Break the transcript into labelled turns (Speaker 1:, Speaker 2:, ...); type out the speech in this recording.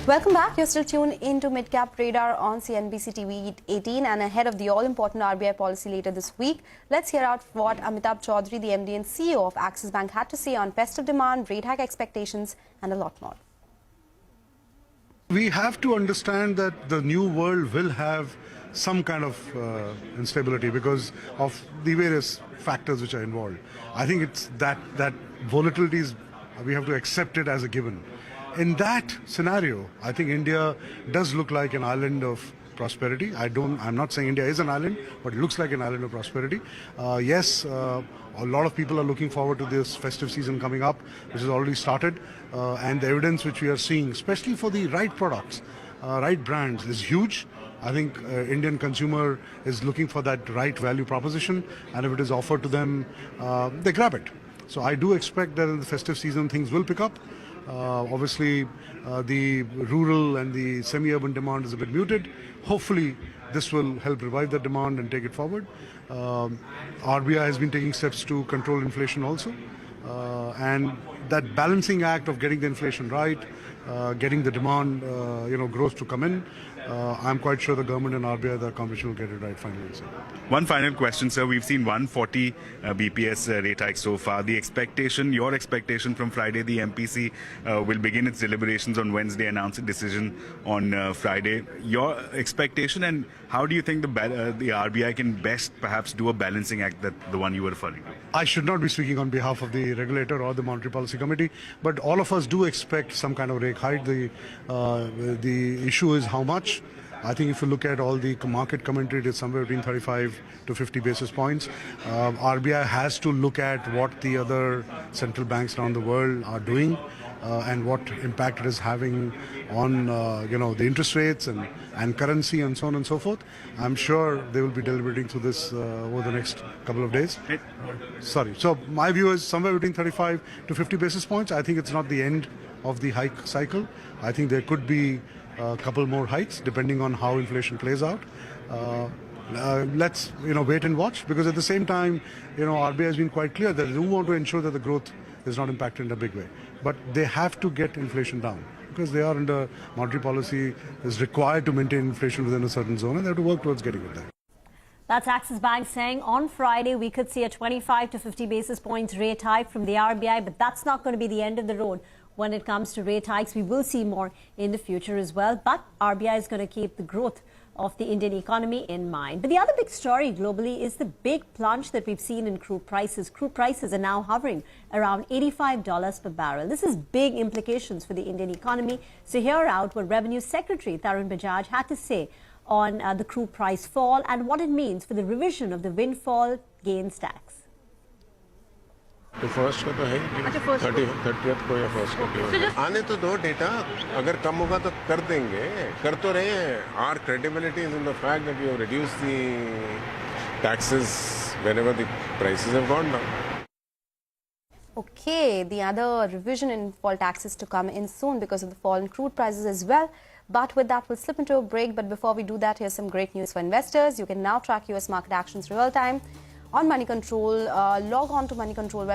Speaker 1: Welcome back. You're still tuned into Midcap Radar on CNBC-TV18, and ahead of the all-important RBI policy later this week, let's hear out what Amitabh Chaudhry, the MD and CEO of Axis Bank, had to say on festive demand, rate hike expectations, and a lot more.
Speaker 2: We have to understand that the new world will have some kind of instability because of the various factors which are involved. I think it's that volatility is, we have to accept it as a given. In that scenario, I think India does look like an island of prosperity. I'm not saying India is an island, but it looks like an island of prosperity. Yes, a lot of people are looking forward to this festive season coming up, which has already started. And the evidence which we are seeing, especially for the right products, right brands, is huge. I think Indian consumer is looking for that right value proposition, and if it is offered to them, they grab it. So I do expect that in the festive season things will pick up. Obviously, the rural and the semi-urban demand is a bit muted. Hopefully, this will help revive the demand and take it forward. RBI has been taking steps to control inflation also. And that balancing act of getting the inflation right, getting the demand, growth to come in, I'm quite sure the government and RBI, the combination will get it right finally. So.
Speaker 3: One final question, sir. We've seen 140 BPS rate hike so far. The expectation, your expectation from Friday, the MPC will begin its deliberations on Wednesday, announce a decision on Friday. Your expectation, and how do you think the RBI can best perhaps do a balancing act, that the one you were referring to?
Speaker 2: I should not be speaking on behalf of the regulator or the Monetary Policy Committee, but all of us do expect some kind of rate hike. The issue is how much. I think if you look at all the market commentary, it is somewhere between 35 to 50 basis points. RBI has to look at what the other central banks around the world are doing and what impact it is having on the interest rates and currency and so on and so forth. I'm sure they will be deliberating through this over the next couple of days. So my view is somewhere between 35 to 50 basis points. I think it's not the end of the hike cycle. I think there could be a couple more hikes depending on how inflation plays out. Let's wait and watch, because at the same time RBI has been quite clear that they do want to ensure that the growth is not impacted in a big way. But they have to get inflation down, because they are under monetary policy is required to maintain inflation within a certain zone, and they have to work towards getting it there.
Speaker 4: That's Axis Bank saying on Friday we could see a 25 to 50 basis points rate hike from the RBI, but that's not going to be the end of the road. When it comes to rate hikes, we will see more in the future as well. But RBI is going to keep the growth of the Indian economy in mind. But the other big story globally is the big plunge that we've seen in crude prices. Crude prices are now hovering around $85 per barrel. This has big implications for the Indian economy. So hear out what Revenue Secretary Tarun Bajaj had to say on the crude price fall and what it means for the revision of the windfall gains tax.
Speaker 5: तो first का तो है कि 30th को या first को आने तो दो डेटा, अगर कम होगा तो कर देंगे, कर तो रहे हैं. Our credibility is in the fact that we have reduced the taxes whenever the prices have gone down.
Speaker 1: Okay, the other revision in fall taxes to come in soon because of the fall in crude prices as well. But with that, we'll slip into a break. But before we do that, here's some great news for investors. You can now track US market actions real time on Money Control. Log on to Money Control website.